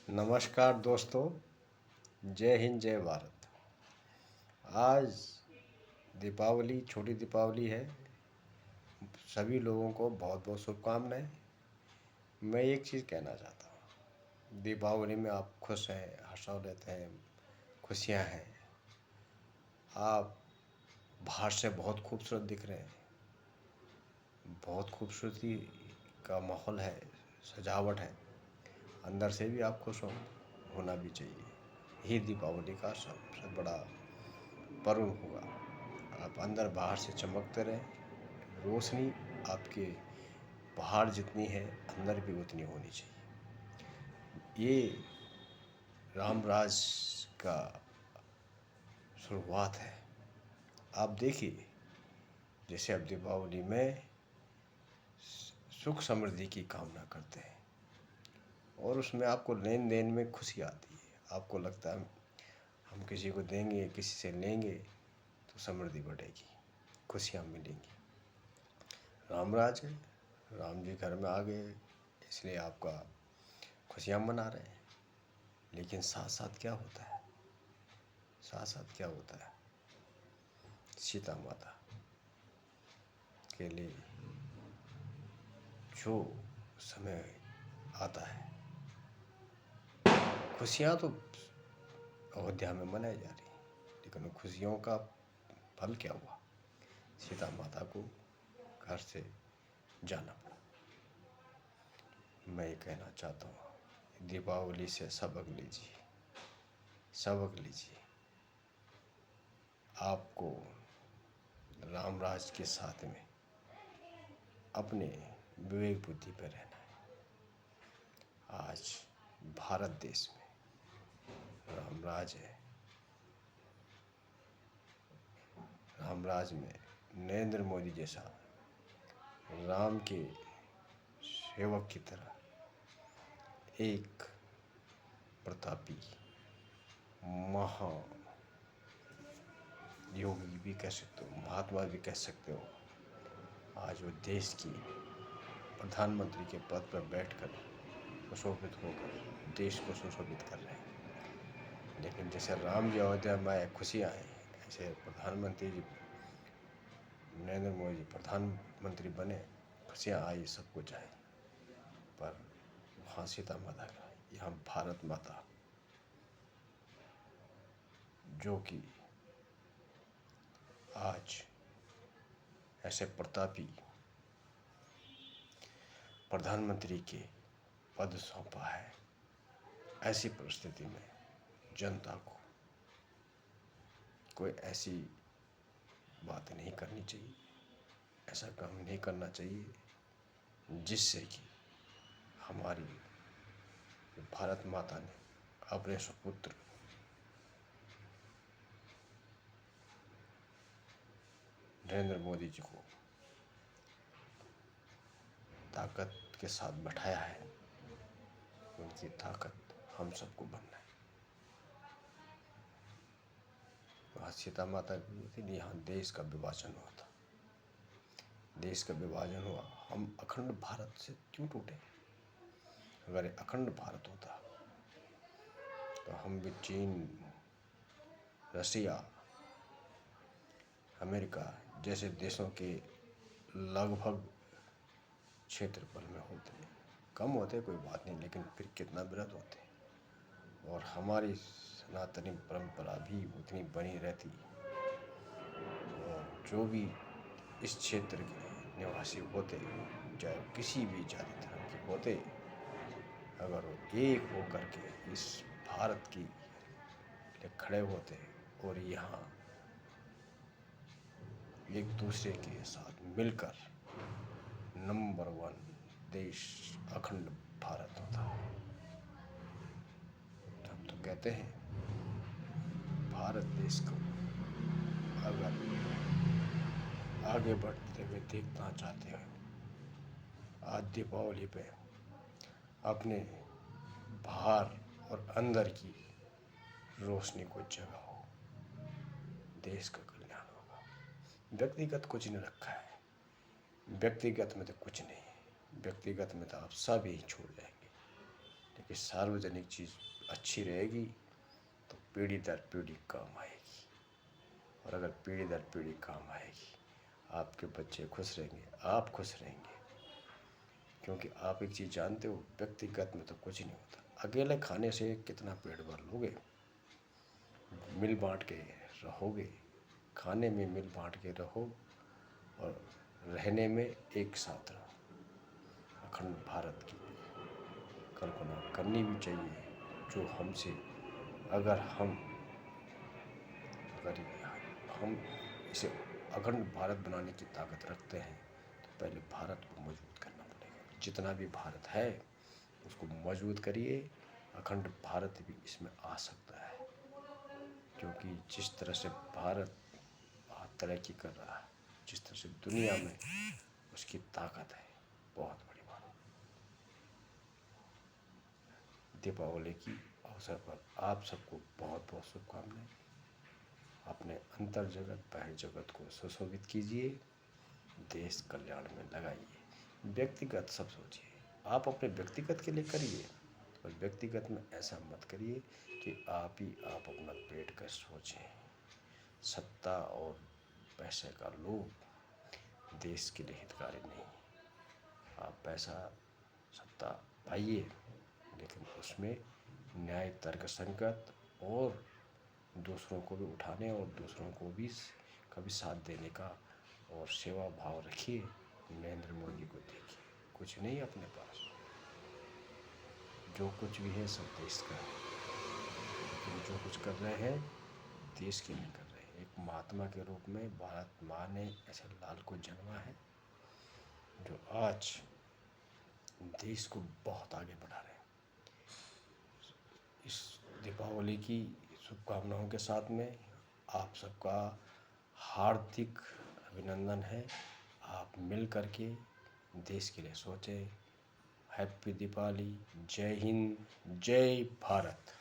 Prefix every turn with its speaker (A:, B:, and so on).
A: नमस्कार दोस्तों, जय हिंद जय भारत। आज दीपावली, छोटी दीपावली है। सभी लोगों को बहुत बहुत शुभकामनाएं। मैं एक चीज़ कहना चाहता हूँ, दीपावली में आप खुश हैं, हर्षोल्लास लेते हैं, खुशियाँ हैं। आप बाहर से बहुत खूबसूरत दिख रहे हैं, बहुत खूबसूरती का माहौल है, सजावट है। अंदर से भी आप खुश होना भी चाहिए। यही दीपावली का सबसे बड़ा पर्व होगा। आप अंदर बाहर से चमकते रहें। रोशनी आपके बाहर जितनी है, अंदर भी उतनी होनी चाहिए। ये रामराज का शुरुआत है। आप देखिए, जैसे अब दीपावली में सुख समृद्धि की कामना करते हैं और उसमें आपको लेन देन में खुशी आती है। आपको लगता है हम किसी को देंगे, किसी से लेंगे तो समृद्धि बढ़ेगी, खुशियाँ मिलेंगी। रामराज है, राम जी घर में आ गए, इसलिए आपका खुशियाँ मना रहे हैं। लेकिन साथ साथ क्या होता है, साथ साथ क्या होता है, सीता माता के लिए जो समय आता है, खुशियाँ तो अयोध्या में मनाई जा रही, लेकिन खुशियों का फल क्या हुआ? सीता माता को घर से जाना पड़ा। मैं ये कहना चाहता हूँ, दीपावली से सबक लीजिए, सबक लीजिए। आपको रामराज के साथ में अपने विवेक बुद्धि पर रहना है। आज भारत देश में रामराज है। रामराज में नरेंद्र मोदी जैसा राम के सेवक की तरह एक प्रतापी महा योगी भी कह सकते हो, महात्मा भी कह सकते हो, आज वो देश की प्रधानमंत्री के पद पर बैठकर सुशोभित होकर देश को सुशोभित कर रहे हैं। लेकिन जैसे राम जी अयोध्या में आए, खुशियाँ आई, ऐसे प्रधानमंत्री जी नरेंद्र मोदी जी प्रधानमंत्री बने, खुशियाँ आई, सब कुछ आई। पर वहाँ सीता माता का, यहाँ भारत माता जो कि आज ऐसे प्रतापी प्रधानमंत्री के पद सौंपा है, ऐसी परिस्थिति में जनता को कोई ऐसी बात नहीं करनी चाहिए, ऐसा काम नहीं करना चाहिए जिससे कि हमारी भारत माता ने अपने सुपुत्र नरेंद्र मोदी जी को ताकत के साथ बैठाया है। उनकी ताकत हम सबको बनना है। वहाँ सीता माता की, यहाँ देश का विभाजन हुआ था, देश का विभाजन हुआ। हम अखंड भारत से क्यों टूटे? अगर अखंड भारत होता तो हम भी चीन, रसिया, अमेरिका जैसे देशों के लगभग क्षेत्रफल में होते। कम होते कोई बात नहीं, लेकिन फिर कितना बृहद होते, और हमारी सनातनी परंपरा भी उतनी बनी रहती। और जो भी इस क्षेत्र के निवासी होते, चाहे किसी भी जाति धर्म के होते, अगर वो एक होकर के इस भारत की लिए खड़े होते और यहाँ एक दूसरे के साथ मिलकर नंबर 1 देश अखंड भारत होता। हम तो कहते हैं भारत देश को अगर आगे बढ़ते हुए देखना चाहते हो, आज दीपावली पे अपने बाहर और अंदर की रोशनी को जगाओ, देश का कल्याण होगा। व्यक्तिगत कुछ नहीं रखा है, व्यक्तिगत में तो कुछ नहीं है, व्यक्तिगत में तो आप सब ही छोड़ जाएंगे, लेकिन सार्वजनिक चीज़ अच्छी रहेगी तो पीढ़ी दर पीढ़ी काम आएगी, और अगर पीढ़ी दर पीढ़ी काम आएगी, आपके बच्चे खुश रहेंगे, आप खुश रहेंगे। क्योंकि आप एक चीज़ जानते हो, व्यक्तिगत में तो कुछ नहीं होता। अकेले खाने से कितना पेट भर लोगे? मिल बांट के रहोगे, खाने में मिल बांट के रहो और रहने में एक साथ रहो। अखंड भारत की कल्पना करनी भी चाहिए। जो हमसे अगर हम इसे अखंड भारत बनाने की ताकत रखते हैं तो पहले भारत को मजबूत करना पड़ेगा। जितना भी भारत है उसको मजबूत करिए, अखंड भारत भी इसमें आ सकता है। क्योंकि जिस तरह से भारत तरक्की कर रहा है, जिस तरह से दुनिया में उसकी ताकत है, बहुत बड़ी बात। दीपावली की अवसर पर आप सबको बहुत बहुत शुभकामनाएं। अपने अंतर जगत बाह्य जगत को सुशोभित कीजिए, देश कल्याण में लगाइए। व्यक्तिगत सब सोचिए, आप अपने व्यक्तिगत के लिए करिए, और व्यक्तिगत में ऐसा मत करिए कि आप ही आप अपना पेट का सोचें। सत्ता और पैसे का लोभ देश के लिए हितकारी नहीं। आप पैसा सत्ता पाइए, लेकिन उसमें न्याय, तर्क संगत और दूसरों को भी उठाने और दूसरों को भी कभी साथ देने का और सेवा भाव रखिए। नरेंद्र मोदी को देखिए, कुछ नहीं अपने पास, जो कुछ भी है सब देश का है, लेकिन जो कुछ कर रहे हैं देश के लिए कर रहे हैं। एक महात्मा के रूप में भारत माँ ने ऐसे लाल को जन्मा है जो आज देश को बहुत आगे बढ़ा रहे हैं। इस दीपावली की शुभकामनाओं के साथ में आप सबका हार्दिक अभिनंदन है। आप मिल करके देश के लिए सोचें। हैप्पी दीपावली। जय हिंद, जय भारत।